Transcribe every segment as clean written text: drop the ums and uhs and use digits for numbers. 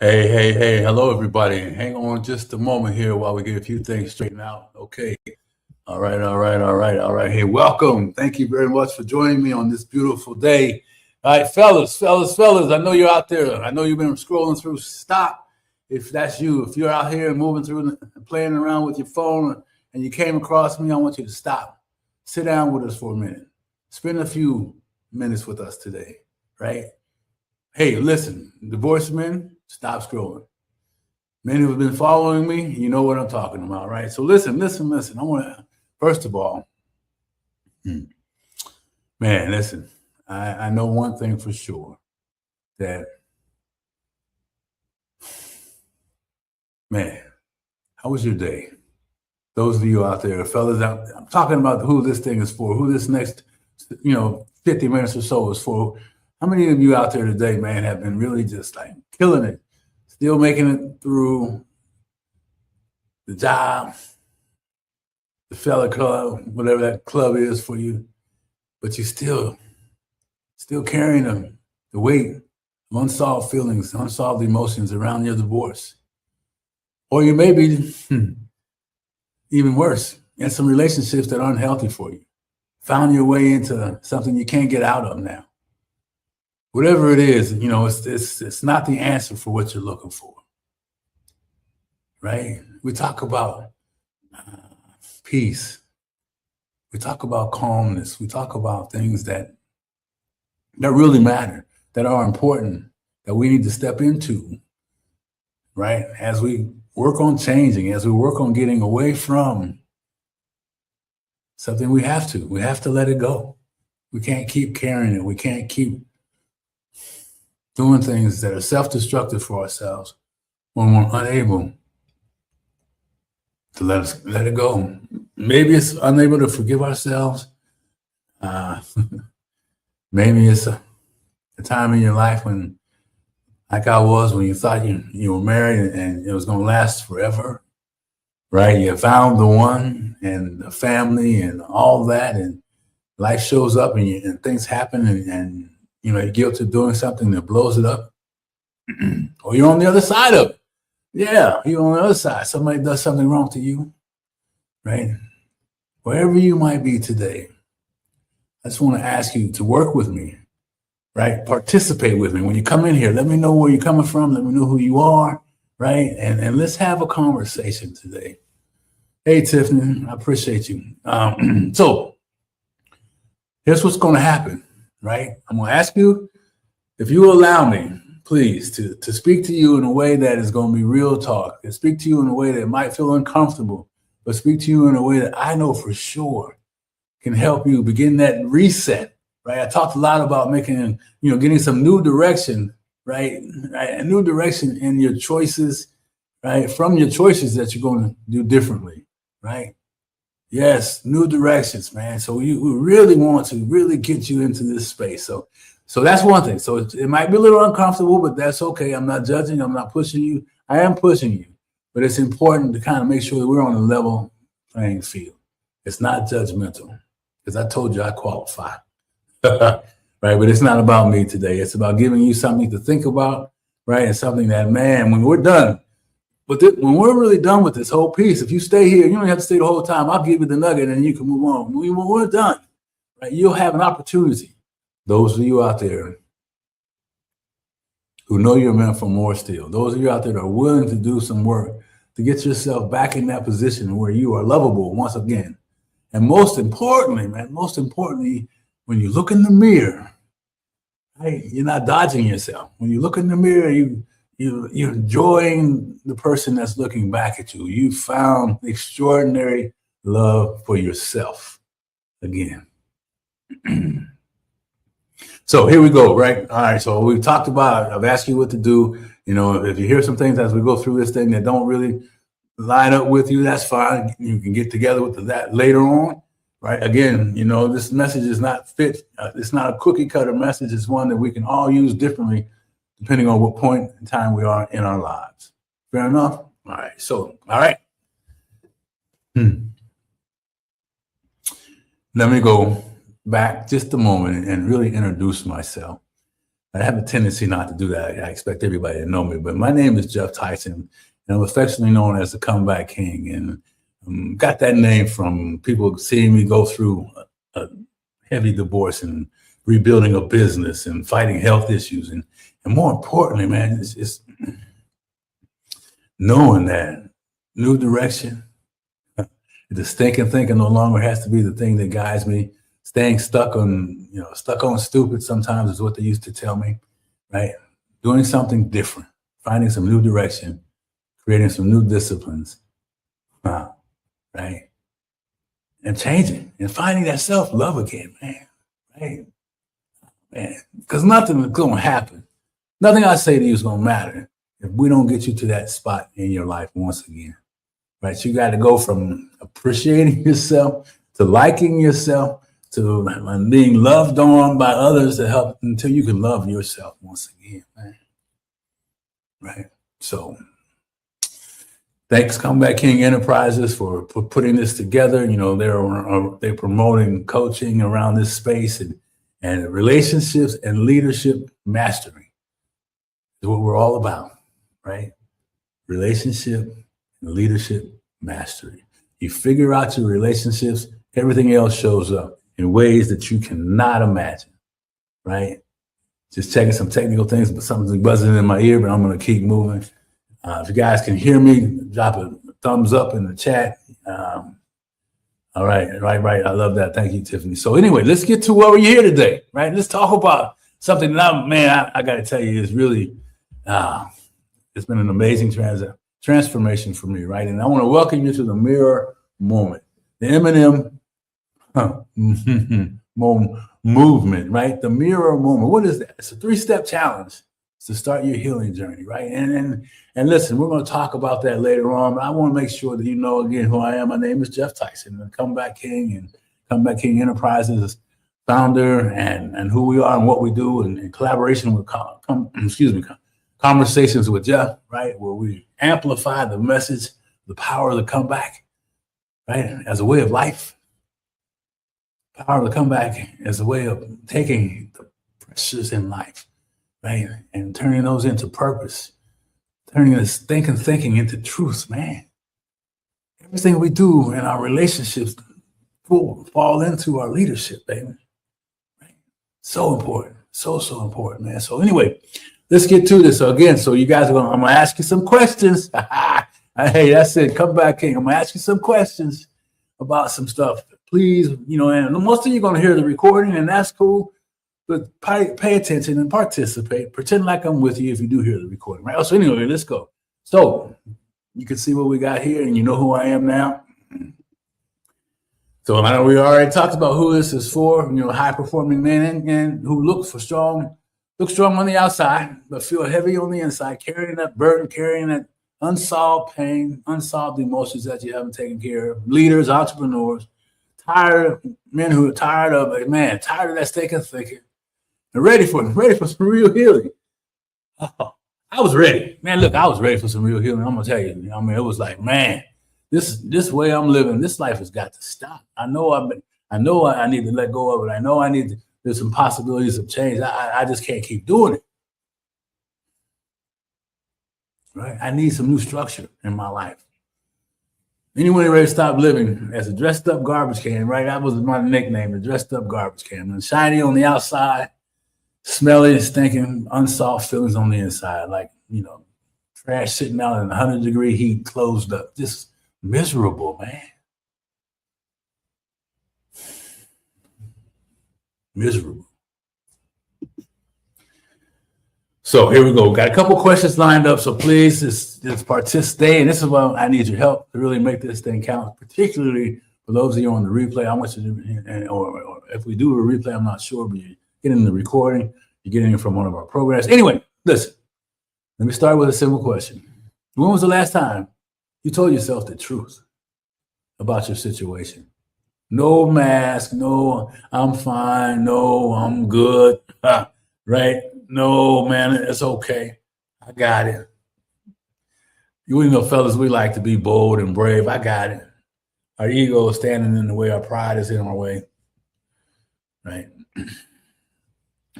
Hey, hello everybody. Hang on just a moment here while we get a few things straightened out. Okay. All right. Hey, welcome. Thank you very much for joining me on this beautiful day. All right, fellas, I know you're out there. I know you've been scrolling through. Stop if that's you. If you're out here moving through and playing around with your phone and you came across me, I want you to stop. Sit down with us for a minute. Spend a few minutes with us today, right? Hey, listen, divorced men, stop scrolling. Many who have been following me, you know what I'm talking about, right? So listen. I want to, first of all, man, listen, I know one thing for sure that, man, how was your day? Those of you out there, fellas, I'm talking about who this thing is for, who this next, 50 minutes or so is for. How many of you out there today, man, have been really just like killing it, still making it through the job, the fella club, whatever that club is for you, but you still carrying the weight of unsolved feelings, unsolved emotions around your divorce. Or you may be even worse, in some relationships that aren't healthy for you. Found your way into something you can't get out of now. Whatever it is, it's not the answer for what you're looking for, right? We talk about peace. We talk about calmness. We talk about things that really matter, that are important, that we need to step into, right? As we work on changing, as we work on getting away from something, we have to let it go. We can't keep carrying it. We can't keep doing things that are self-destructive for ourselves when we're unable to let it go. Maybe it's unable to forgive ourselves. Maybe it's a time in your life when, like I was, when you thought you were married and it was going to last forever, right? You found the one and the family and all that, and life shows up and things happen, and you're guilty of doing something that blows it up, or you're on the other side of it. Yeah, you're on the other side. Somebody does something wrong to you, right? Wherever you might be today, I just want to ask you to work with me, right? Participate with me. When you come in here, let me know where you're coming from. Let me know who you are, right? And let's have a conversation today. Hey, Tiffany, I appreciate you. So here's what's going to happen, right? I'm going to ask you, if you allow me, please, to speak to you in a way that is going to be real talk, and speak to you in a way that might feel uncomfortable, but speak to you in a way that I know for sure can help you begin that reset, right? I talked a lot about making, getting some new direction, right? A new direction in your choices, right? From your choices that you're going to do differently, right? Yes, new directions, man. So we really want to really get you into this space. So that's one thing. So it might be a little uncomfortable, but that's okay. I'm not judging. I'm not pushing you. I am pushing you, but it's important to kind of make sure that we're on a level playing field. It's not judgmental, because I told you I qualify, right? But it's not about me today. It's about giving you something to think about, right? And something that, man, when we're done, but when we're really done with this whole piece, if you stay here, you don't have to stay the whole time. I'll give you the nugget and you can move on. When we're done, right, you'll have an opportunity. Those of you out there who know you're meant for more still, those of you out there that are willing to do some work to get yourself back in that position where you are lovable once again. And most importantly, when you look in the mirror, right, you're not dodging yourself. When you look in the mirror, you're enjoying the person that's looking back at you. You found extraordinary love for yourself again. So here we go, right? All right, so we've talked about, I've asked you what to do. If you hear some things as we go through this thing that don't really line up with you, that's fine. You can get together with that later on, right? Again, this message is not fit. It's not a cookie cutter message. It's one that we can all use differently depending on what point in time we are in our lives. Fair enough? All right. So, all right. Let me go back just a moment and really introduce myself. I have a tendency not to do that. I expect everybody to know me, but my name is Jeff Tyson, and I'm affectionately known as the Comeback King. And got that name from people seeing me go through a heavy divorce and rebuilding a business and fighting health issues. And more importantly, man, it's knowing that new direction, the stinking thinking no longer has to be the thing that guides me. Staying stuck on stupid sometimes is what they used to tell me, right? Doing something different, finding some new direction, creating some new disciplines, right? And changing and finding that self-love again, man, right? Man, because nothing is going to happen. Nothing I say to you is going to matter if we don't get you to that spot in your life once again, right? You got to go from appreciating yourself to liking yourself to being loved on by others to help until you can love yourself once again, man. Right? So thanks, Comeback King Enterprises, for putting this together. You know, they're promoting coaching around this space and relationships and leadership mastery is what we're all about, right? Relationship and leadership mastery. You figure out your relationships, everything else shows up in ways that you cannot imagine, right? Just checking some technical things, but something's buzzing in my ear, but I'm going to keep moving. If you guys can hear me, drop a thumbs up in the chat. All right. I love that. Thank you, Tiffany. So anyway, let's get to where we're here today, right? Let's talk about something that I got to tell you is really, it's been an amazing transformation for me, right? And I want to welcome you to the mirror moment, the Eminem movement, right? The mirror moment. What is that? It's a 3-step challenge to start your healing journey, right? And listen, we're going to talk about that later on, but I want to make sure that you know again who I am. My name is Jeff Tyson, the Comeback King and Comeback King Enterprises founder, and who we are and what we do, and in collaboration with Conversations with Jeff, right? Where we amplify the message, the power of the comeback, right? As a way of life. Power of the comeback as a way of taking the pressures in life, right? And turning those into purpose, turning this thinking into truth, man. Everything we do in our relationships fall into our leadership, baby. Right? So important. So important, man. So anyway, let's get to this. So again, I'm going to ask you some questions. Hey, that's it. Comeback King. I'm going to ask you some questions about some stuff. Please, and most of you are going to hear the recording, and that's cool. But pay attention and participate. Pretend like I'm with you if you do hear the recording, right? So anyway, let's go. So you can see what we got here, and you know who I am now. So I know we already talked about who this is for. High-performing men and who look strong on the outside, but feel heavy on the inside, carrying that burden, carrying that unsolved pain, unsolved emotions that you haven't taken care of. Leaders, entrepreneurs. Men who are tired of that stinking thinking, and ready for some real healing. Oh, I was ready, man. Look, I was ready for some real healing. I'm gonna tell you. It was like, man, this way I'm living, this life has got to stop. I know I need to let go of it. I know there's some possibilities of change. I just can't keep doing it. Right? I need some new structure in my life. Anyone ready to stop living as a dressed up garbage can, right? That was my nickname, the dressed up garbage can. And shiny on the outside, smelly and stinking, unsolved feelings on the inside, like, trash sitting out in 100-degree heat, closed up. Just miserable, man. Miserable. So here we go. Got a couple questions lined up. So please just participate. And this is why I need your help to really make this thing count, particularly for those of you on the replay. I want you to, or if we do a replay, I'm not sure, but you get in the recording, you're getting it from one of our programs. Anyway, listen, let me start with a simple question. When was the last time you told yourself the truth about your situation? No mask, no, I'm fine, no, I'm good, right? No, man, it's okay. I got it. Fellas, we like to be bold and brave. I got it. Our ego is standing in the way. Our pride is in our way, right?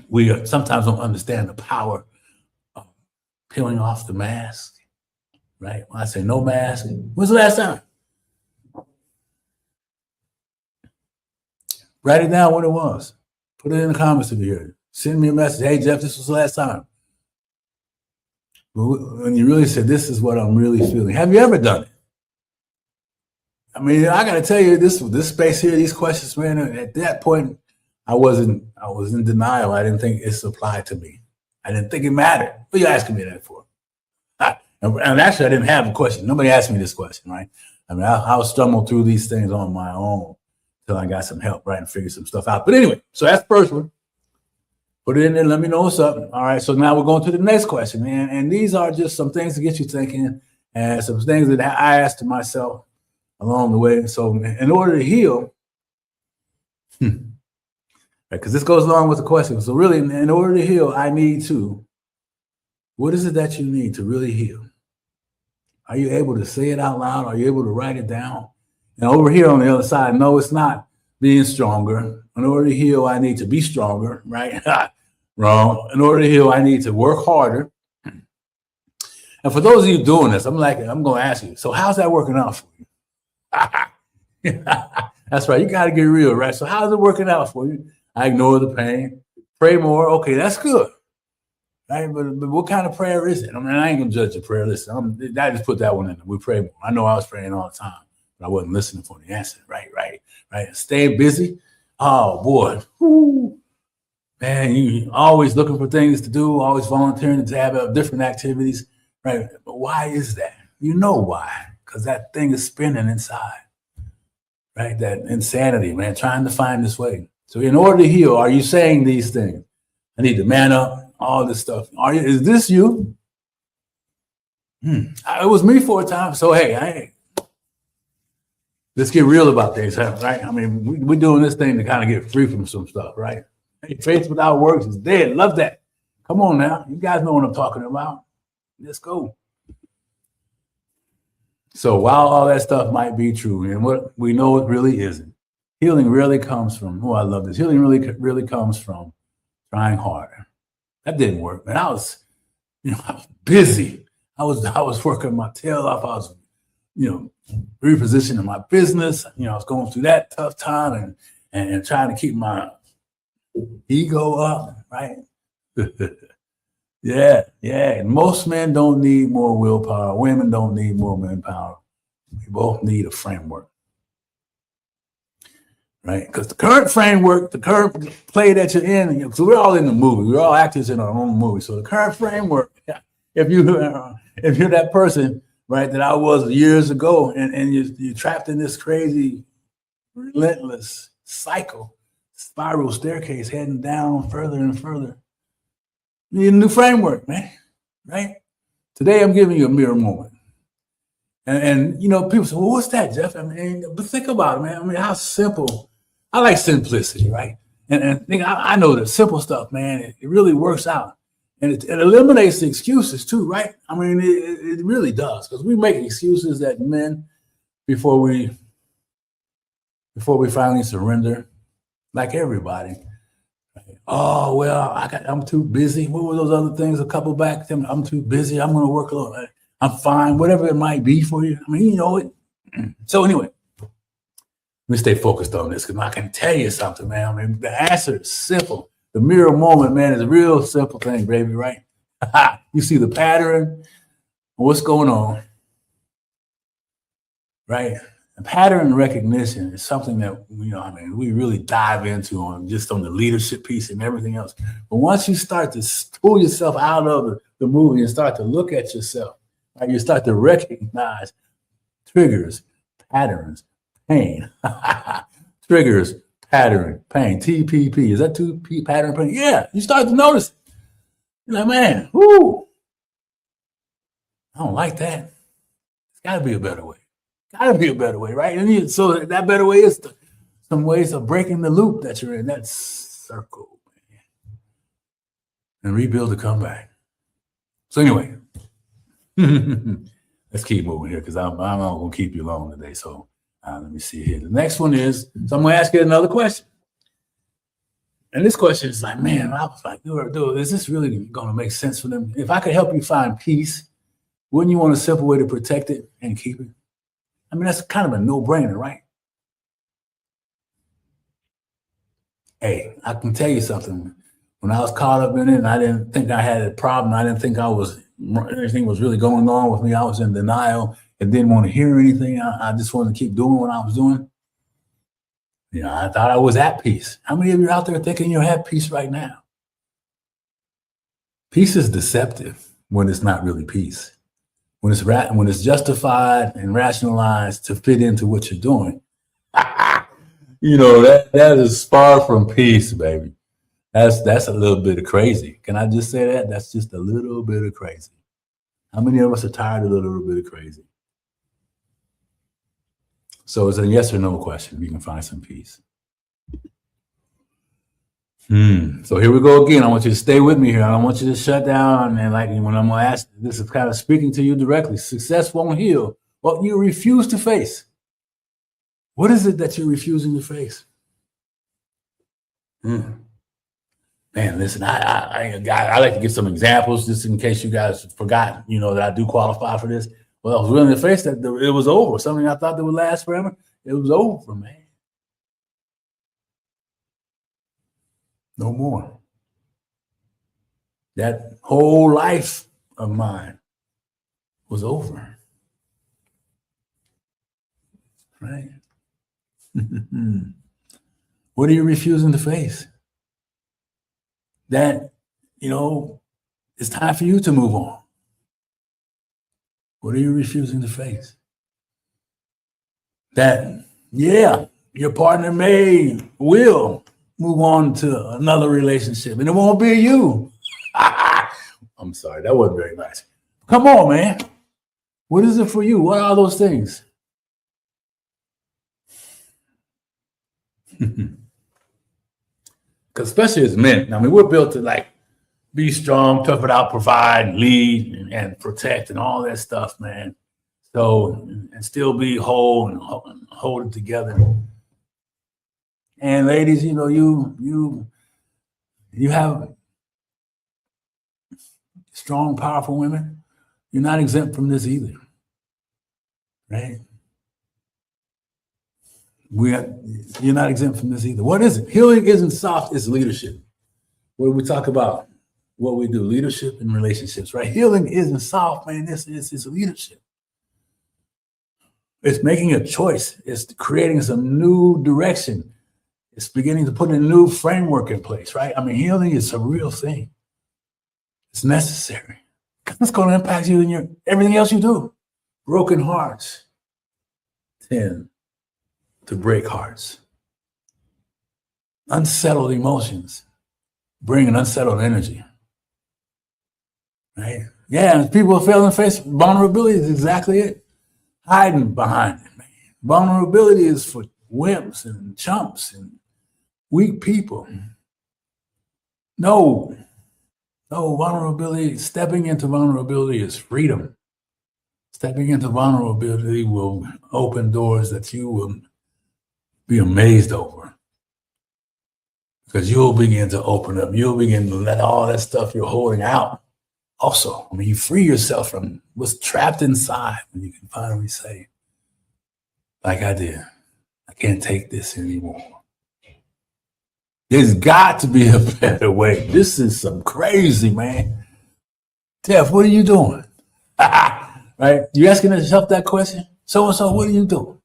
we sometimes don't understand the power of peeling off the mask, right? When I say no mask, when's the last time? Write it down when it was. Put it in the comments if you hear it. Send me a message. Hey, Jeff, this was the last time. When you really said, this is what I'm really feeling. Have you ever done it? I mean, I got to tell you, this space here, these questions, man, at that point, I was in denial. I didn't think it's applied to me. I didn't think it mattered. What are you asking me that for? And actually, I didn't have a question. Nobody asked me this question, right? I mean, I stumbled through these things on my own till I got some help, right, and figured some stuff out. But anyway, so that's the first one. Put it in there. Let me know what's up. All right. So now we're going to the next question, man. And these are just some things to get you thinking, and some things that I asked myself along the way. So in order to heal, because this goes along with the question. So really, in order to heal, I need to. What is it that you need to really heal? Are you able to say it out loud? Are you able to write it down? And over here on the other side, no, it's not being stronger. In order to heal, I need to be stronger, right? Wrong. In order to heal, I need to work harder. And for those of you doing this, I'm going to ask you, so how's that working out for you? That's right. You got to get real, right? So how's it working out for you? I ignore the pain, pray more. Okay, that's good. Right? But what kind of prayer is it? I mean, I ain't going to judge the prayer. Listen, I just put that one in there. We pray more. I know I was praying all the time, but I wasn't listening for the answer. Right. Staying busy. Oh, boy. Woo. Man, you always looking for things to do, always volunteering to have different activities. Right. But why is that? You know why? Because that thing is spinning inside. Right. That insanity, man, trying to find this way. So in order to heal, are you saying these things? I need to man up, all this stuff. Is this you? It was me for a time. So, hey, let's get real about things, right? I mean, we're doing this thing to kind of get free from some stuff, right? Hey, faith without works is dead. Love that. Come on now. You guys know what I'm talking about. Let's go. So while all that stuff might be true, and what we know it really isn't, healing really comes from, I love this. Healing really comes from trying harder. That didn't work, man. I was busy. I was working my tail off. I was, repositioning my business. I was going through that tough time and trying to keep my ego up, right? Yeah. And most men don't need more willpower. Women don't need more manpower. We both need a framework. Right? Because the current framework, the current play that you're in, so we're all in the movie. We're all actors in our own movie. So the current framework, if you're that person, right, that I was years ago, and you're trapped in this crazy, relentless cycle, spiral staircase heading down further and further. You need a new framework, man, right? Today I'm giving you a mirror moment. And people say, well, what's that, Jeff? I mean, but think about it, man. I mean, how simple. I like simplicity, right? And I know that simple stuff, man, it really works out. And it eliminates the excuses too, right? I mean, it really does, because we make excuses that men before we finally surrender, like everybody. Oh, well, I'm too busy. What were those other things? A couple back, I'm too busy. I'm going to work a little. I'm fine, whatever it might be for you. I mean, you know it. So anyway, let me stay focused on this, because I can tell you something, man. I mean, the answer is simple. The mirror moment, man, is a real simple thing, baby, right? You see the pattern, what's going on, right? The pattern recognition is something that, we really dive into on the leadership piece and everything else. But once you start to pull yourself out of the movie and start to look at yourself, right, you start to recognize triggers, patterns, pain. Triggers, pattern, pain, TPP. Is that 2P, pattern, pain? Yeah, you start to notice it. You're like, man, whoo, I don't like that. There's got to be a better way. Got to be a better way, right? And so that better way is some ways of breaking the loop that you're in, that circle, man, and rebuild the comeback. So anyway, let's keep moving here, because I'm not going to keep you long today. So let me see here. The next one is, so I'm going to ask you another question. And this question is like, man, I was like, dude, is this really going to make sense for them? If I could help you find peace, wouldn't you want a simple way to protect it and keep it? I mean, that's kind of a no-brainer, right? Hey, I can tell you something. When I was caught up in it and I didn't think I had a problem, I didn't think anything was really going on with me. I was in denial and didn't want to hear anything. I just wanted to keep doing what I was doing. I thought I was at peace. How many of you out there thinking you're at peace right now? Peace is deceptive when it's not really peace. When it's justified and rationalized to fit into what you're doing. That is far from peace, baby. That's a little bit of crazy. Can I just say that? That's just a little bit of crazy. How many of us are tired of a little bit of crazy? So it's a yes or no question. You can find some peace. So here we go again. I want you to stay with me here. I don't want you to shut down. And like when I'm going to ask, this is kind of speaking to you directly. Success won't heal what you refuse to face. What is it that you're refusing to face? Man, listen, I like to give some examples just in case you guys forgot, that I do qualify for this. Well, I was willing to face that it was over. Something I thought that would last forever, it was over, man. No more. That whole life of mine was over. Right? What are you refusing to face? That, it's time for you to move on. What are you refusing to face? That, your partner will move on to another relationship and it won't be you. I'm sorry, that wasn't very nice. Come on, man. What is it for you? What are those things? Because especially as men, I mean, we're built to be strong, tough it out, provide, lead, and protect, and all that stuff, man. So, and still be whole and hold it together. And ladies, you have strong, powerful women. You're not exempt from this either, right? You're not exempt from this either. What is it? Healing isn't soft, it's leadership. What we talk about, what we do, leadership and relationships, right? Healing isn't soft, man. This is leadership. It's making a choice. It's creating some new direction. It's beginning to put a new framework in place, right? I mean, healing is a real thing. It's necessary. It's going to impact you in everything else you do. Broken hearts tend to break hearts. Unsettled emotions bring an unsettled energy, right? Yeah, and people failing to face vulnerability is exactly it. Hiding behind it, man. Vulnerability is for wimps and chumps and weak people. No, vulnerability, stepping into vulnerability is freedom. Stepping into vulnerability will open doors that you will be amazed over. Because you'll begin to open up. You'll begin to let all that stuff you're holding out. Also, I mean, you free yourself from what's trapped inside when you can finally say, like I did, I can't take this anymore. There's got to be a better way. This is some crazy, man. Jeff, what are you doing? Right? You asking yourself that question? So-and-so, what are you doing?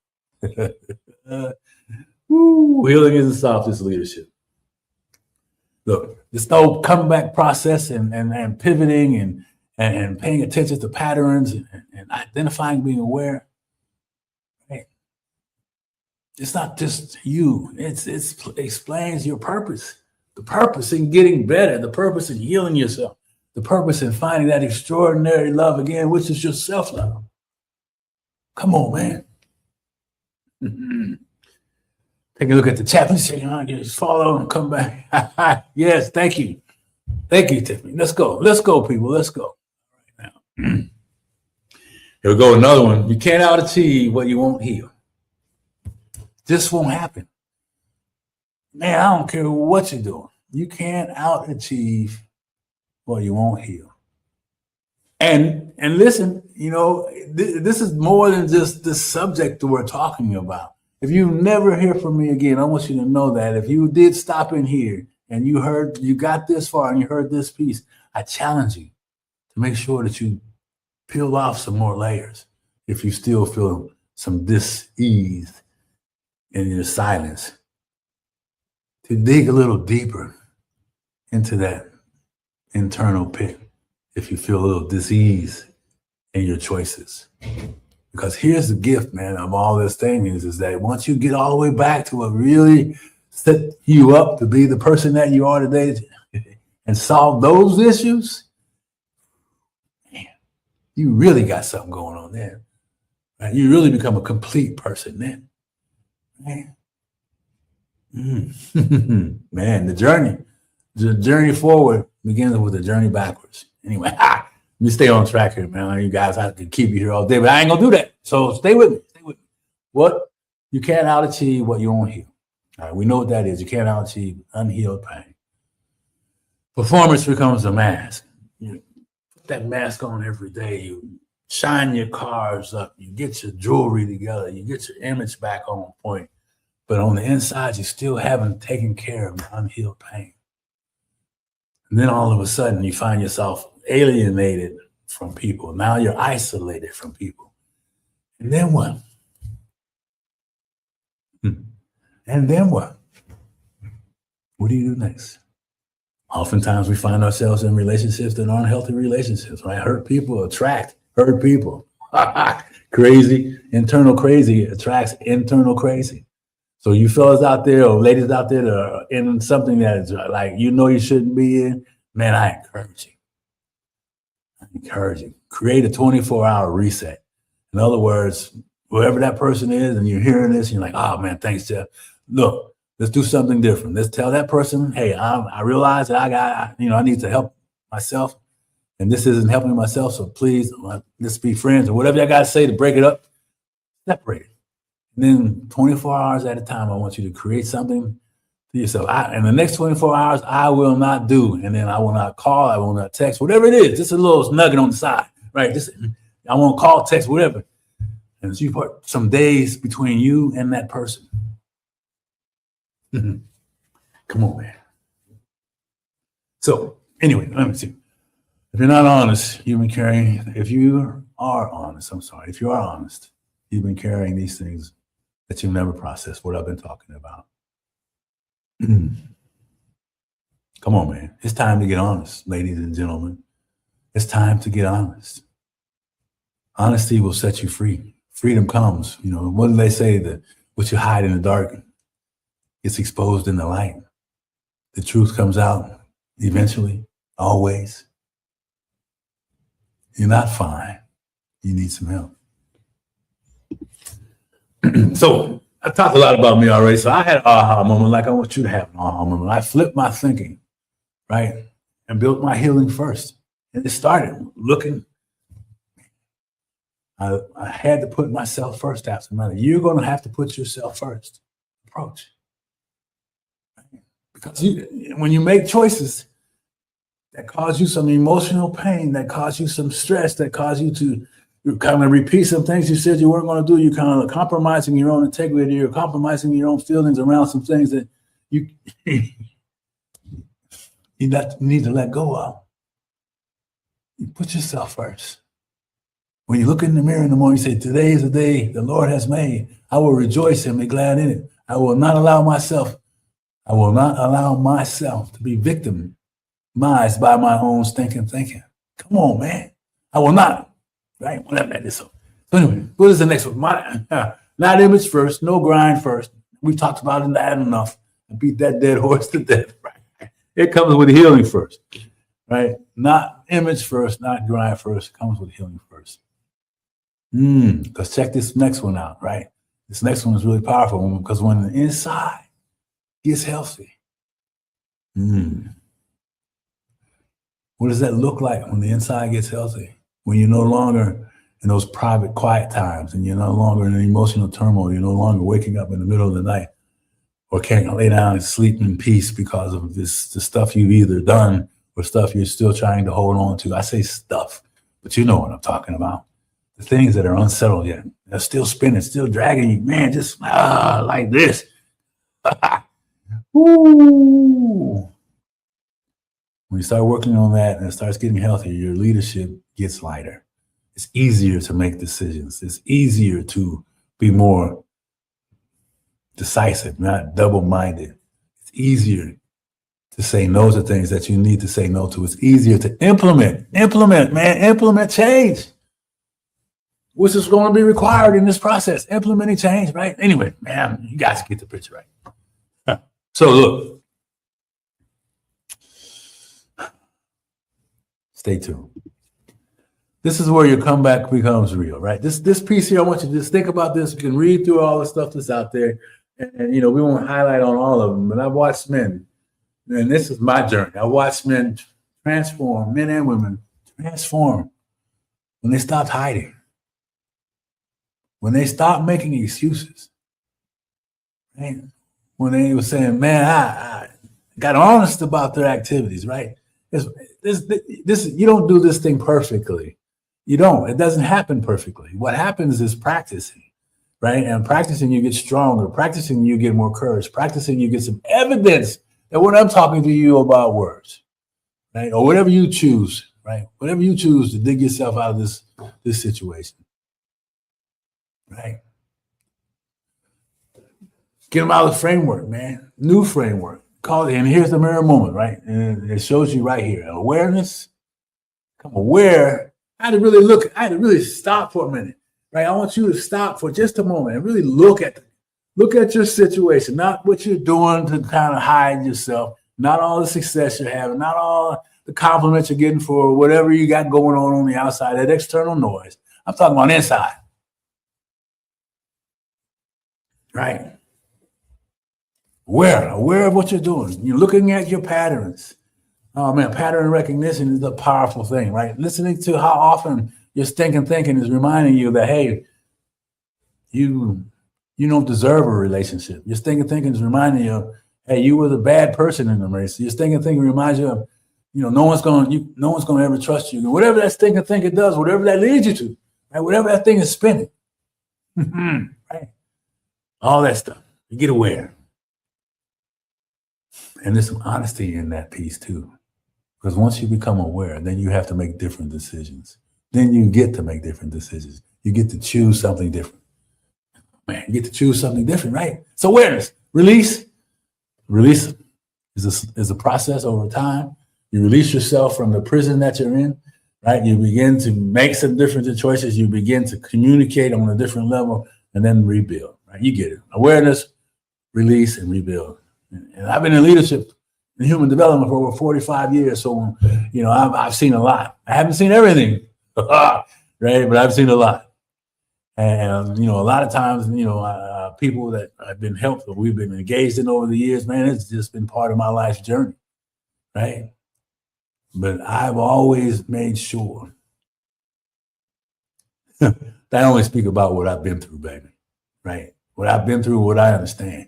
Healing isn't soft, it's leadership. Look, there's no comeback process and pivoting and paying attention to patterns and identifying, being aware. Right? It's not just you. It explains your purpose. The purpose in getting better, the purpose in healing yourself, the purpose in finding that extraordinary love again, which is your self-love. Come on, man. Take a look at the chat. Just follow and come back. Yes, thank you. Thank you, Tiffany. Let's go. Let's go, people. Let's go. Right now. Here we go. Another one. You can't out-achieve what you won't heal. This won't happen. Man, I don't care what you're doing. You can't out-achieve what you won't heal. And listen, this is more than just the subject that we're talking about. If you never hear from me again, I want you to know that if you did stop in here and you got this far and you heard this piece, I challenge you to make sure that you peel off some more layers if you still feel some dis-ease in your silence, to dig a little deeper into that internal pit if you feel a little dis-ease in your choices. Because here's the gift, man, of all this thing is that once you get all the way back to what really set you up to be the person that you are today and solve those issues, man, you really got something going on there. Right? You really become a complete person then. Man, man, the journey forward begins with the journey backwards. Anyway, let me stay on track here, man. You guys, I could keep you here all day, but I ain't gonna do that. So stay with me. What you can't out-achieve what you won't heal. All right, we know what that is. You can't out-achieve unhealed pain. Performance becomes a mask. You put that mask on every day. You shine your cars up. You get your jewelry together. You get your image back on point. But on the inside, you still haven't taken care of the unhealed pain. And then all of a sudden, you find yourself alienated from people. Now you're isolated from people. And then what? And then what? What do you do next? Oftentimes we find ourselves in relationships that aren't healthy relationships, right? Hurt people attract hurt people. Crazy, internal crazy attracts internal crazy. So you fellas out there or ladies out there that are in something that is like, you shouldn't be in, man, I encourage you. Create a 24-hour reset. In other words, whoever that person is and you're hearing this, and you're like, oh man, thanks, Jeff. Look, let's do something different. Let's tell that person, hey, I realize that I need to help myself and this isn't helping myself. So please, let's be friends or whatever I got to say to break it up, separate it. And then 24 hours at a time, I want you to create something to yourself. In the next 24 hours, I will not do. And then I will not call. I will not text, whatever it is. Just a little nugget on the side, right? I won't call, text, whatever. And so you put some days between you and that person. Come on, man. So anyway, let me see. If you're not honest, you've been carrying, if you are honest, you've been carrying these things that you've never processed, what I've been talking about. Come on, man. It's time to get honest, ladies and gentlemen. It's time to get honest. Honesty will set you free. Freedom comes. What do they say? That what you hide in the dark gets exposed in the light. The truth comes out eventually, always. You're not fine. You need some help. So I talked a lot about me already. So I had an aha moment like I want you to have an aha moment. I flipped my thinking, right? And built my healing first. And it started looking. I had to put myself first after another. You're going to have to put yourself first. Approach. Because when you make choices that cause you some emotional pain, that cause you some stress, that cause you to kind of repeat some things you said you weren't going to do, you're kind of compromising your own integrity, you're compromising your own feelings around some things that you need to let go of. You put yourself first. When you look in the mirror in the morning, you say, today is the day the Lord has made. I will rejoice and be glad in it. I will not allow myself to be victimized by my own stinking thinking. Come on, man. I will not. Right? Whatever that is. So anyway, what is the next one? Not image first, no grind first. We talked about that enough. I beat that dead horse to death. Right? It comes with healing first. Right? Not image first, not grind first. It comes with healing first. Because check this next one out, right? This next one is really powerful because when the inside gets healthy, what does that look like when the inside gets healthy? When you're no longer in those private, quiet times and you're no longer in emotional turmoil, you're no longer waking up in the middle of the night or can't lay down and sleep in peace because of the stuff you've either done or stuff you're still trying to hold on to. I say stuff, but you know what I'm talking about. The things that are unsettled yet. They're still spinning, still dragging you. Man, just like this. Ooh. When you start working on that and it starts getting healthier, your leadership gets lighter. It's easier to make decisions. It's easier to be more decisive, not double-minded. It's easier to say no to things that you need to say no to. It's easier to implement change, which is going to be required in this process, implementing change, right? Anyway, man, you guys get the picture, right? So look, stay tuned. This is where your comeback becomes real, right? This piece here, I want you to just think about this. You can read through all the stuff that's out there, and we won't highlight on all of them, but I've watched men, and this is my journey. I watched men transform, men and women transform when they stopped hiding, when they stopped making excuses, right? When they were saying, man, I got honest about their activities, right? This you don't do this thing perfectly. You don't. It doesn't happen perfectly. What happens is practicing, right? And practicing, you get stronger. Practicing, you get more courage. Practicing, you get some evidence that when I'm talking to you about words, right? Or whatever you choose, right? Whatever you choose to dig yourself out of this situation, right? Get them out of the framework, man. New framework. Call it, and here's the mirror moment, right? And it shows you right here. Awareness. Become aware. I had to really look. I had to really stop for a minute, right? I want you to stop for just a moment and really look at your situation, not what you're doing to kind of hide yourself, not all the success you're having, not all the compliments you're getting for whatever you got going on the outside, that external noise. I'm talking about inside, right? Aware of what you're doing. You're looking at your patterns. Oh man, pattern recognition is a powerful thing, right? Listening to how often your stinking thinking is reminding you that, hey, you don't deserve a relationship. Your stinking thinking is reminding you, hey, you were the bad person in the race. Your stinking thinking reminds you of, no one's going to ever trust you. Whatever that stinking thinking does, whatever that leads you to, right? Whatever that thing is spinning, right? All that stuff. You get aware. And there's some honesty in that piece too. Because once you become aware, then you have to make different decisions. Then you get to make different decisions. You get to choose something different. Man, you get to choose something different, right? So awareness, release. Release is a process over time. You release yourself from the prison that you're in, right? You begin to make some different choices. You begin to communicate on a different level and then rebuild, right? You get it. Awareness, release, and rebuild. And I've been in leadership in human development for over 45 years. So, I've seen a lot. I haven't seen everything, right? But I've seen a lot. And, a lot of times, people that I've been helped or we've been engaged in over the years, man, it's just been part of my life's journey, right? But I've always made sure that I only speak about what I've been through, baby, right? What I've been through, what I understand.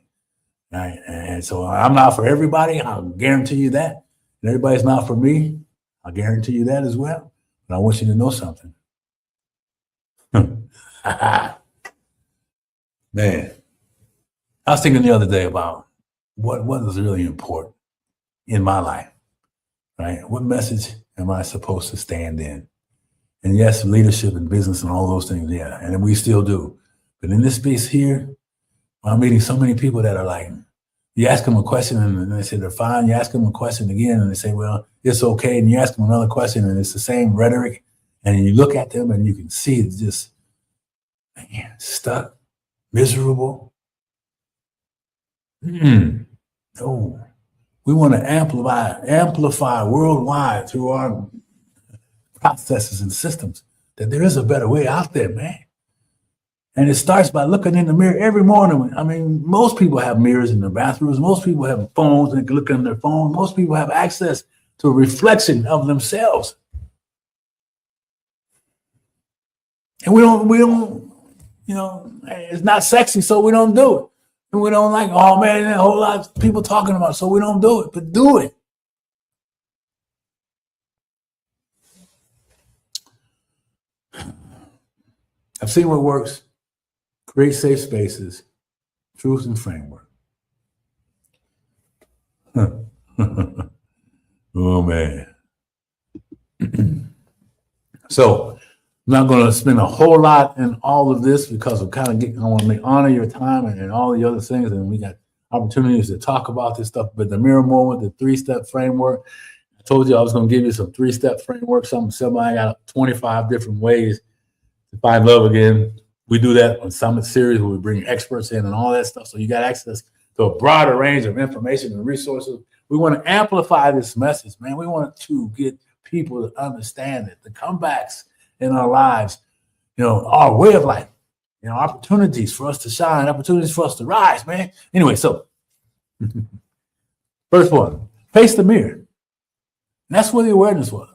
Right. And so I'm not for everybody. I'll guarantee you that. And everybody's not for me. I'll guarantee you that as well. But I want you to know something. Man, I was thinking the other day about what is really important in my life, right? What message am I supposed to stand in? And yes, leadership and business and all those things, yeah, and we still do. But in this space here, I'm meeting so many people that are like, you ask them a question and they say they're fine. You ask them a question again and they say, well, it's okay. And you ask them another question and it's the same rhetoric. And you look at them and you can see it's just, man, stuck, miserable. No, we want to amplify worldwide through our processes and systems that there is a better way out there, man. And it starts by looking in the mirror every morning. I mean, most people have mirrors in their bathrooms. Most people have phones and can look on their phone. Most people have access to a reflection of themselves. And we don't, it's not sexy, so we don't do it. And we don't like, oh man, there's a whole lot of people talking about it, so we don't do it, but do it. I've seen what works. Create safe spaces, truth and framework. Oh man. So I'm not going to spend a whole lot in all of this because I'm kind of getting, I want to honor your time and all the other things. And we got opportunities to talk about this stuff. But the mirror moment, the 3-step framework, I told you I was going to give you some 3-step framework. Somebody got 25 different ways to find love again. We do that on Summit Series where we bring experts in and all that stuff. So you got access to a broader range of information and resources. We want to amplify this message, man. We want to get people to understand it, the comebacks in our lives, our way of life, opportunities for us to shine, opportunities for us to rise, man. Anyway, so first one, face the mirror. And that's where the awareness was.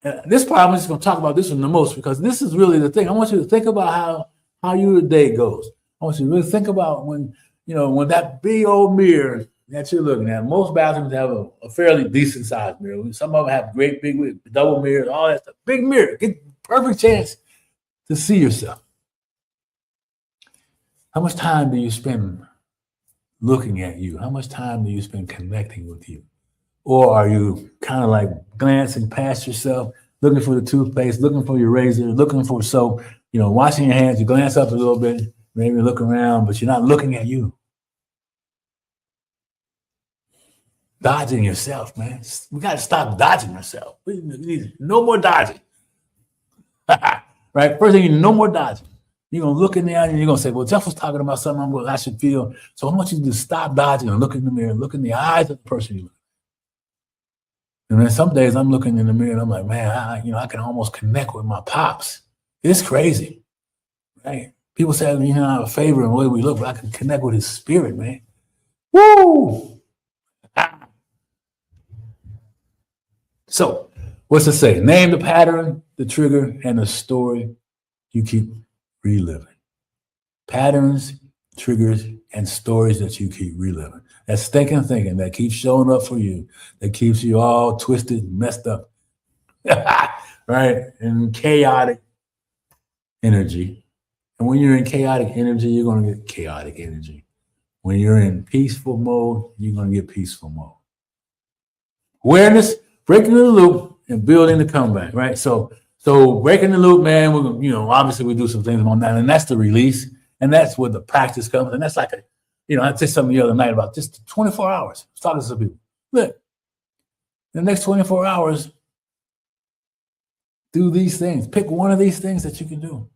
And this part, I'm just going to talk about this one the most because this is really the thing. I want you to think about how your day goes. I want you to really think about when that big old mirror that you're looking at. Most bathrooms have a fairly decent sized mirror. Some of them have great big double mirrors, all that stuff. Big mirror, get perfect chance to see yourself. How much time do you spend looking at you? How much time do you spend connecting with you? Or are you kind of like glancing past yourself, looking for the toothpaste, looking for your razor, looking for soap, washing your hands, you glance up a little bit, maybe look around, but you're not looking at you. Dodging yourself, man. We got to stop dodging yourself. We need no more dodging. Right? First thing, no more dodging. You're going to look in there and you're going to say, well, Jeff was talking about something I should feel. So I want you to stop dodging and look in the mirror, look in the eyes of the person you look. And then some days I'm looking in the mirror and I'm like, man, I can almost connect with my pops. It's crazy, right? People say, I have a favor in the way we look, but I can connect with his spirit, man. Woo! So, what's it say? Name the pattern, the trigger, and the story you keep reliving. Patterns, triggers, and stories that you keep reliving. That stinking thinking that keeps showing up for you, that keeps you all twisted, messed up, right? And chaotic energy. And when you're in chaotic energy, you're going to get chaotic energy. When you're in peaceful mode, you're going to get peaceful mode. Awareness, breaking the loop, and building the comeback, right? So breaking the loop, man, we're going to, obviously we do some things on that, and that's the release. And that's where the practice comes. And that's like I said something the other night about just 24 hours. I was talking to some people. Look, the next 24 hours, do these things. Pick one of these things that you can do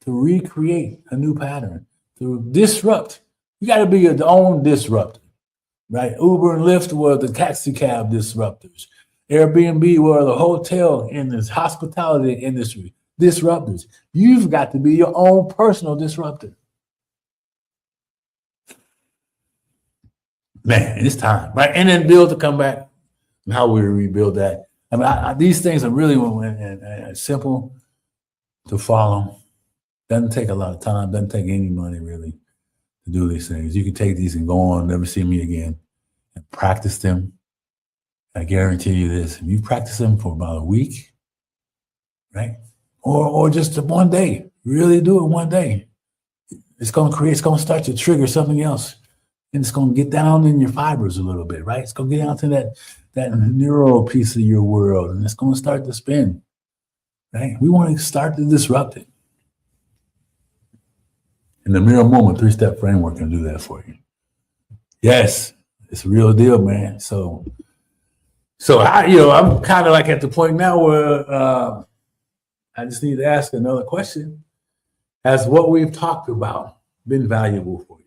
to recreate a new pattern, to disrupt. You got to be your own disruptor, right? Uber and Lyft were the taxi cab disruptors. Airbnb were the hotel industry, hospitality industry disruptors. You've got to be your own personal disruptor. Man, it's time, right? And then build to come back and how we rebuild that. I mean, these things are really simple to follow. Doesn't take a lot of time, doesn't take any money really to do these things. You can take these and go on, never see me again, and practice them. I guarantee you this, if you practice them for about a week, right? Or just one day, really do it one day. It's going to start to trigger something else. And it's going to get down in your fibers a little bit, right? It's going to get down to that neural piece of your world, and it's going to start to spin, right? We want to start to disrupt it. And the mirror moment 3-step framework can do that for you. Yes, it's a real deal, man. So I'm kind of like at the point now where I just need to ask another question. Has what we've talked about been valuable for you?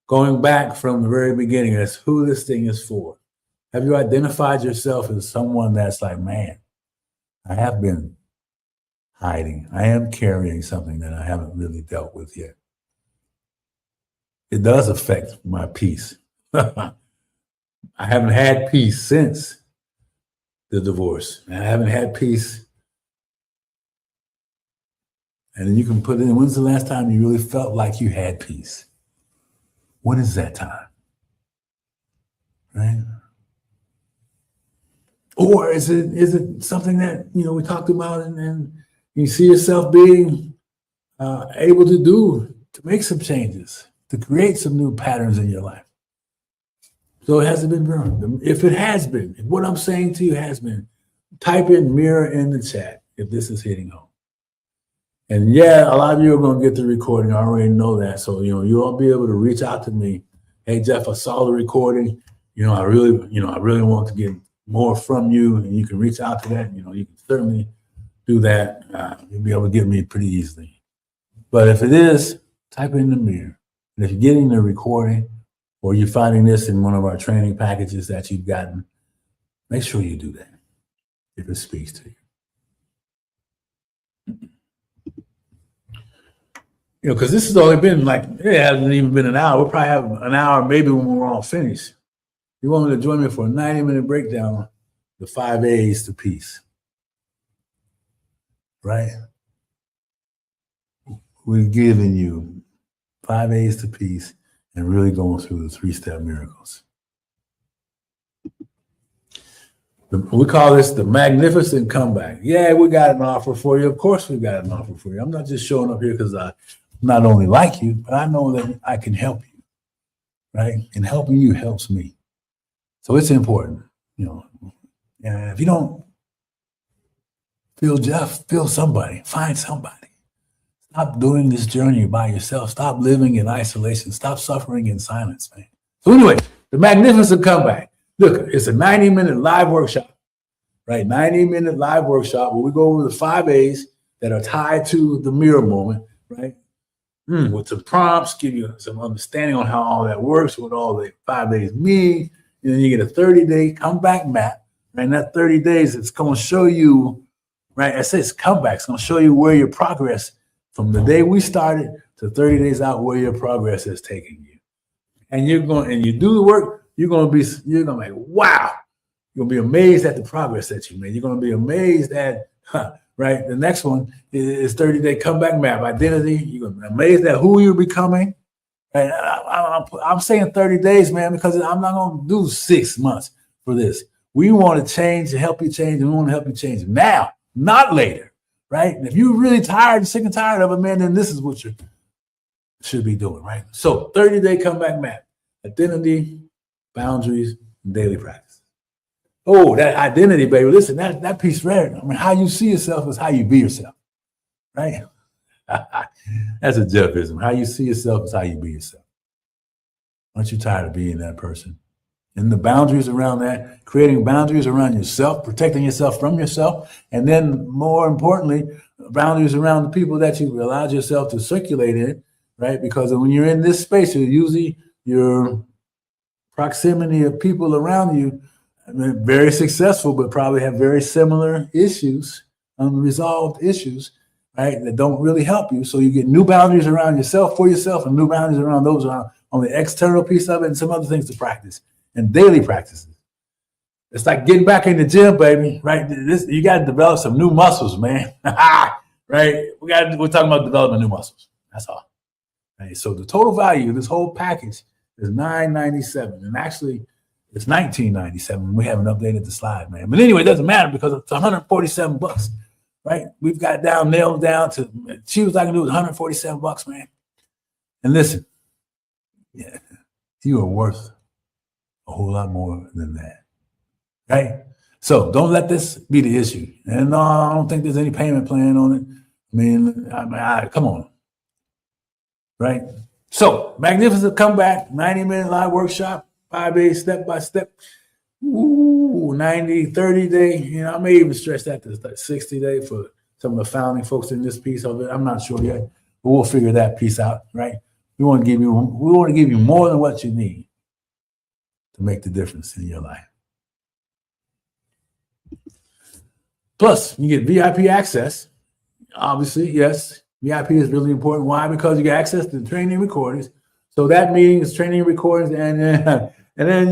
Going back from the very beginning as who this thing is for. Have you identified yourself as someone that's like, man, I have been hiding. I am carrying something that I haven't really dealt with yet. It does affect my peace. I haven't had peace since the divorce. I haven't had peace. And then you can put in, when's the last time you really felt like you had peace? When is that time? Right? Or is it something that, we talked about and you see yourself being able to make some changes, to create some new patterns in your life? So it hasn't been burned. If it has been, if what I'm saying to you has been, type in mirror in the chat if this is hitting home. And yeah, a lot of you are going to get the recording. I already know that. So, you'll be able to reach out to me. Hey, Jeff, I saw the recording. I really want to get more from you, and you can reach out to that. You can certainly do that. You'll be able to get me pretty easily. But if it is, type in the mirror. And if you're getting the recording or you're finding this in one of our training packages that you've gotten, make sure you do that if it speaks to you. Because this has only been it hasn't even been an hour. We'll probably have an hour maybe when we're all finished. You want me to join me for a 90-minute breakdown, the 5 A's to peace, right? We're giving you 5 A's to peace and really going through the 3-step miracles. We call this the magnificent comeback. Yeah, we got an offer for you. Of course we got an offer for you. I'm not just showing up here because I not only like you, but I know that I can help you, right? And helping you helps me. So it's important, and if you don't feel Jeff, feel somebody, find somebody. Stop doing this journey by yourself. Stop living in isolation. Stop suffering in silence, man. So anyway, the magnificent comeback. Look, it's a 90-minute live workshop, right? 90-minute live workshop where we go over the 5 A's that are tied to the mirror moment, right? With some prompts, give you some understanding on how all that works, what all the 5 A's mean. And then you get a 30-day comeback map. Right? And that 30 days, it's going to show you, right? I say it's comeback. It's going to show you where your progress from the day we started to 30 days out, where your progress is taking you. And you do the work, you're going to be like, wow. You're going to be amazed at the progress that you made. You're going to be amazed at, right? The next one is 30-day comeback map, identity. You're going to be amazed at who you're becoming. Right? I'm saying 30 days, man, because I'm not going to do 6 months for this. We want to change and help you change, and we want to help you change now, not later, right? And if you're really tired, sick and tired of it, man, then this is what you should be doing, right? So 30-day comeback map, identity, boundaries, and daily practice. Oh, that identity, baby. Listen, that piece right. I mean, how you see yourself is how you be yourself, right? That's a Jeffism. How you see yourself is how you be yourself. Aren't you tired of being that person? And the boundaries around that, creating boundaries around yourself, protecting yourself from yourself, and then more importantly, boundaries around the people that you've allowed yourself to circulate in, right? Because when you're in this space, you're usually your proximity of people around you, very successful, but probably have very similar issues, unresolved issues, right, that don't really help you. So you get new boundaries around yourself for yourself and new boundaries around those around on the external piece of it and some other things to practice and daily practices. It's like getting back in the gym, baby, right? You got to develop some new muscles, man, right? We're talking about developing new muscles. That's all. Right? So the total value of this whole package is $997, and actually it's $1997. We haven't updated the slide, man. But anyway, it doesn't matter because it's $147. Right? We've got nailed down to choose I can do with $147, man. And listen, yeah, you are worth a whole lot more than that. Right? So don't let this be the issue. And no, I don't think there's any payment plan on it. I mean, come on. Right? So magnificent comeback, 90-minute live workshop, 5 days, step by step. 90, 30 day, I may even stretch that to 60 day for some of the founding folks in this piece of it. I'm not sure yet, but we'll figure that piece out, right? We want to give you more than what you need to make the difference in your life. Plus, you get VIP access. Obviously, yes, VIP is really important. Why? Because you get access to the training recordings. So that meeting is training recordings, and then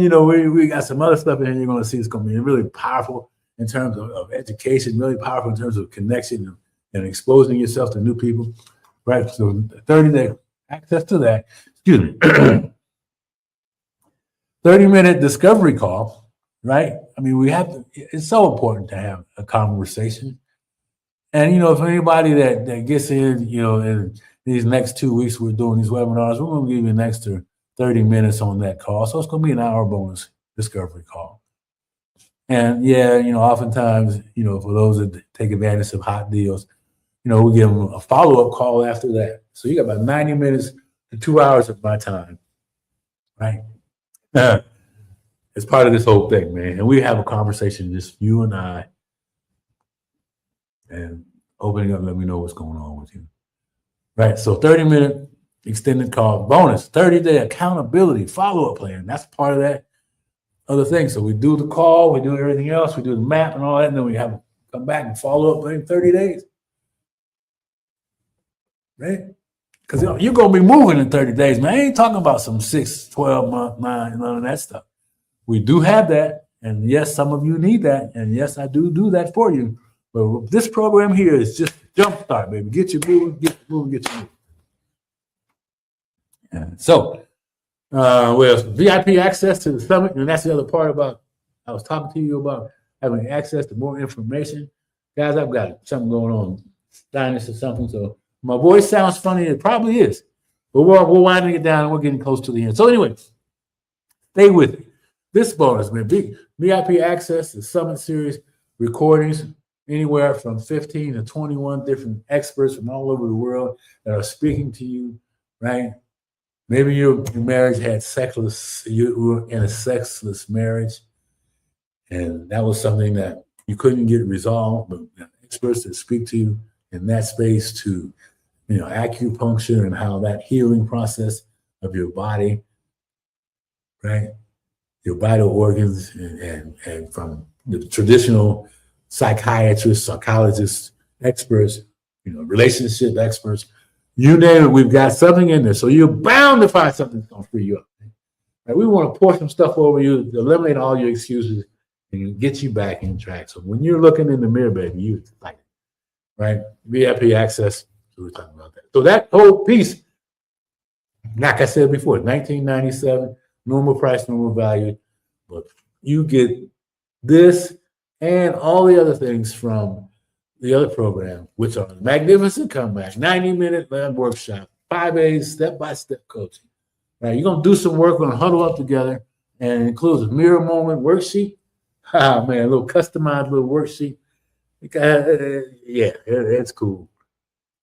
we got some other stuff in here you're going to see. It's going to be really powerful in terms of education, really powerful in terms of connection and exposing yourself to new people, right? So 30-day access to that. Excuse me. 30-minute discovery call, right? I mean, it's so important to have a conversation. And, if anybody that gets in, in these next 2 weeks, we're doing these webinars, we're going to give you an extra 30 minutes on that call. So it's going to be an hour bonus discovery call. And yeah, oftentimes, for those that take advantage of hot deals, we give them a follow-up call after that. So you got about 90 minutes to 2 hours of my time, right? It's part of this whole thing, man. And we have a conversation, just you and I, and opening up, let me know what's going on with you. Right. So 30-minute extended call bonus, 30-day accountability follow-up plan. That's part of that other thing. So we do the call, we do everything else, we do the map and all that, and then we have to come back and follow up in 30 days. Right? Because you're going to be moving in 30 days, man. I ain't talking about some 6, 12 month, 9, none of that stuff. We do have that. And yes, some of you need that. And yes, I do that for you. But this program here is just jumpstart, baby. Get you moving, get you moving. And so, VIP access to the summit, and that's the other part about, I was talking to you about having access to more information. Guys, I've got something going on, sinus or something, so my voice sounds funny. It probably is, but we're winding it down and we're getting close to the end. So anyway, stay with me. This bonus, man, VIP access to Summit Series recordings, anywhere from 15 to 21 different experts from all over the world that are speaking to you, right? Maybe your marriage had you were in a sexless marriage, and that was something that you couldn't get resolved, but experts that speak to you in that space to, acupuncture and how that healing process of your body, right? Your vital organs and from the traditional psychiatrists, psychologists, experts, relationship experts, you name it, we've got something in there. So you're bound to find something that's going to free you up. Right? We want to pour some stuff over you, eliminate all your excuses, and get you back in track. So when you're looking in the mirror, baby, you're excited, right? VIP access, so we're talking about that. So that whole piece, like I said before, $19.97, normal price, normal value, but you get this and all the other things from the other program, which are Magnificent Comeback, 90-minute lab workshop, 5 A's, step-by-step coaching. Right? You're going to do some work, we're going to huddle up together, and it includes a mirror moment worksheet. Ah, man, a little customized little worksheet. Yeah, it's cool.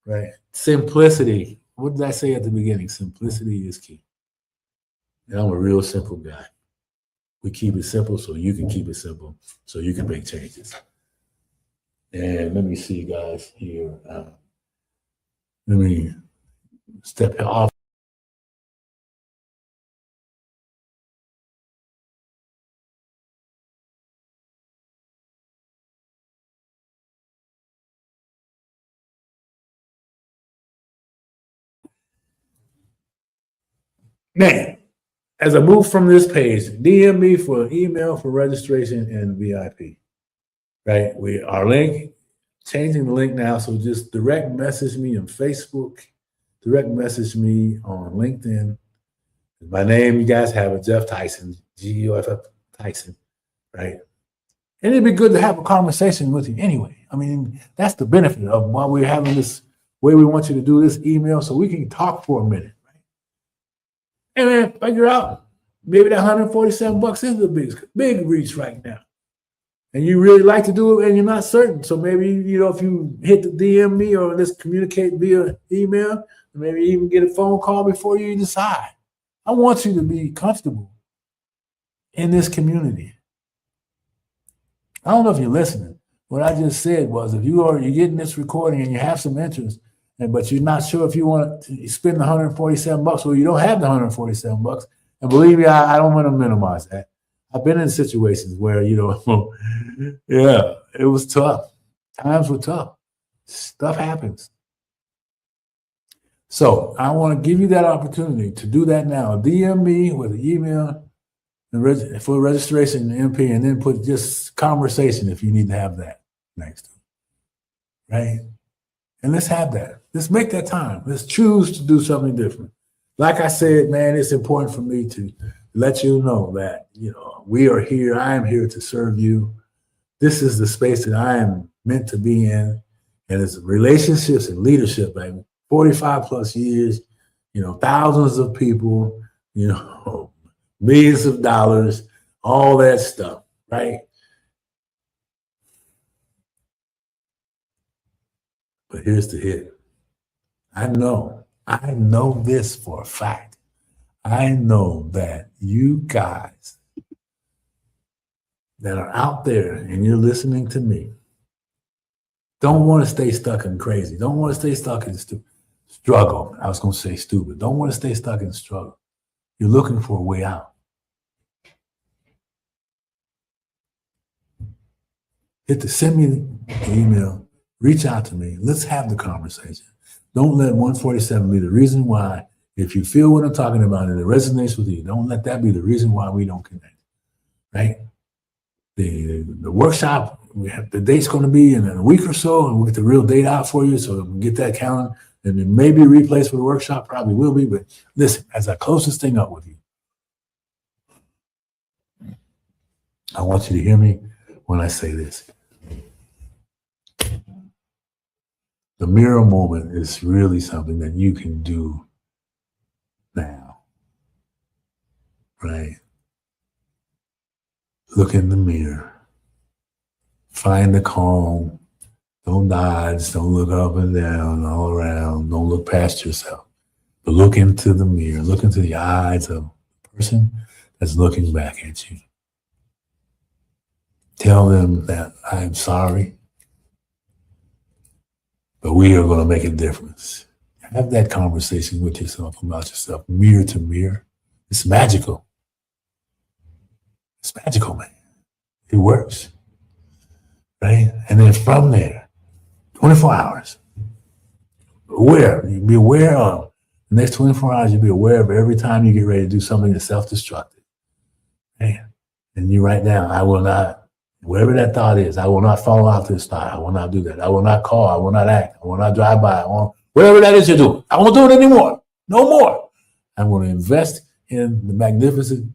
Right? Simplicity. What did I say at the beginning? Simplicity is key. And I'm a real simple guy. We keep it simple so you can keep it simple, so you can make changes. And let me see, guys, here. Let me step off. Man, as I move from this page, DM me for email for registration and VIP. Right? Our link, changing the link now. So just direct message me on Facebook, direct message me on LinkedIn. My name, you guys have it, Jeff Tyson, G-U-F-F Tyson, right? And it'd be good to have a conversation with you anyway. I mean, that's the benefit of why we're having this way we want you to do this email, so we can talk for a minute, right? And then figure out maybe that $147 is the big reach right now. And you really like to do it and you're not certain. So maybe, if you hit the DM me or let's communicate via email, maybe even get a phone call before you decide. I want you to be comfortable in this community. I don't know if you're listening. What I just said was, if you're getting this recording and you have some interest, but you're not sure if you want to spend the $147 or you don't have the $147, and believe me, I don't want to minimize that. I've been in situations where, yeah, it was tough. Times were tough. Stuff happens. So I want to give you that opportunity to do that now. DM me with an email for registration and MP, and then put just conversation if you need to have that next. Right? And let's have that. Let's make that time. Let's choose to do something different. Like I said, man, it's important for me to let you know that, we are here. I am here to serve you. This is the space that I am meant to be in. And it's relationships and leadership, baby. 45 plus years, thousands of people, millions of dollars, all that stuff, right? But here's the hit. I know this for a fact. I know that you guys that are out there and you're listening to me don't want to stay stuck in crazy. Don't want to stay stuck in struggle. I was going to say stupid. Don't want to stay stuck in struggle. You're looking for a way out. Send me the email, reach out to me. Let's have the conversation. Don't let 147 be the reason why. If you feel what I'm talking about and it resonates with you, don't let that be the reason why we don't connect, right? The workshop, the date's going to be in a week or so, and we'll get the real date out for you so we can get that calendar. And it may be replaced for the workshop, probably will be. But listen, as I close this thing up with you, I want you to hear me when I say this. The mirror moment is really something that you can do now, right? Look in the mirror. Find the calm. Don't dodge. Don't look up and down, all around. Don't look past yourself. But look into the mirror. Look into the eyes of the person that's looking back at you. Tell them that I'm sorry, but we are going to make a difference. Have that conversation with yourself about yourself, mirror to mirror. It's magical. It's magical, man. It works, right? And then from there, 24 hours, be aware of the next 24 hours. You'll be aware of every time you get ready to do something that's self-destructive. Right? And you write down, I will not, whatever that thought is, I will not follow out this thought. I will not do that. I will not call. I will not act. I will not drive by. Whatever that is you're doing, I won't do it anymore. No more. I'm going to invest in the magnificent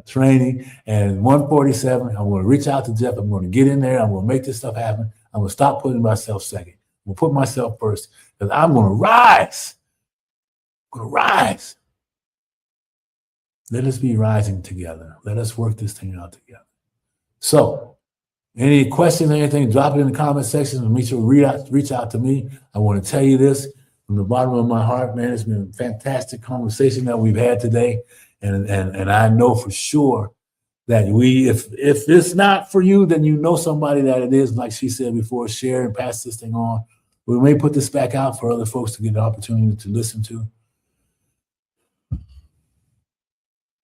training and 147. I'm going to reach out to Jeff. I'm going to get in there. I'm going to make this stuff happen. I'm going to stop putting myself second. I'm going to put myself first because I'm going to rise. I'm going to rise. Let us be rising together. Let us work this thing out together. So, any questions or anything, drop it in the comment section and make sure to reach out to me. I want to tell you this from the bottom of my heart, man. It's been a fantastic conversation that we've had today. And I know for sure that if it's not for you, then you know somebody that it is. Like she said before, share and pass this thing on. We may put this back out for other folks to get the opportunity to listen to.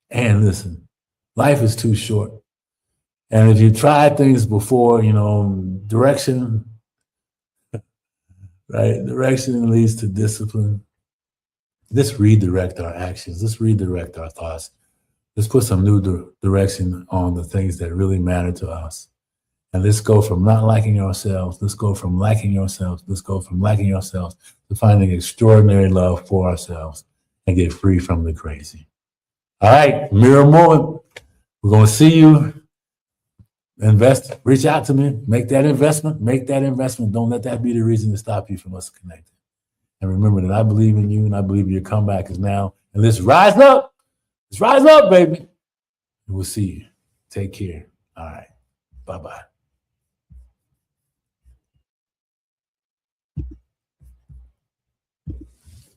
And listen, life is too short. And if you tried things before, direction, right? Direction leads to discipline. Let's redirect our actions. Let's redirect our thoughts. Let's put some new direction on the things that really matter to us. And let's go from not liking ourselves. Let's go from liking ourselves. Let's go from liking ourselves to finding extraordinary love for ourselves and get free from the crazy. All right, mirror moment. We're going to see you. Invest, reach out to me, make that investment. Don't let that be the reason to stop you from us connecting. And remember that I believe in you and I believe your comeback is now. And let's rise up. Let's rise up, baby. And we'll see you. Take care. All right. Bye-bye.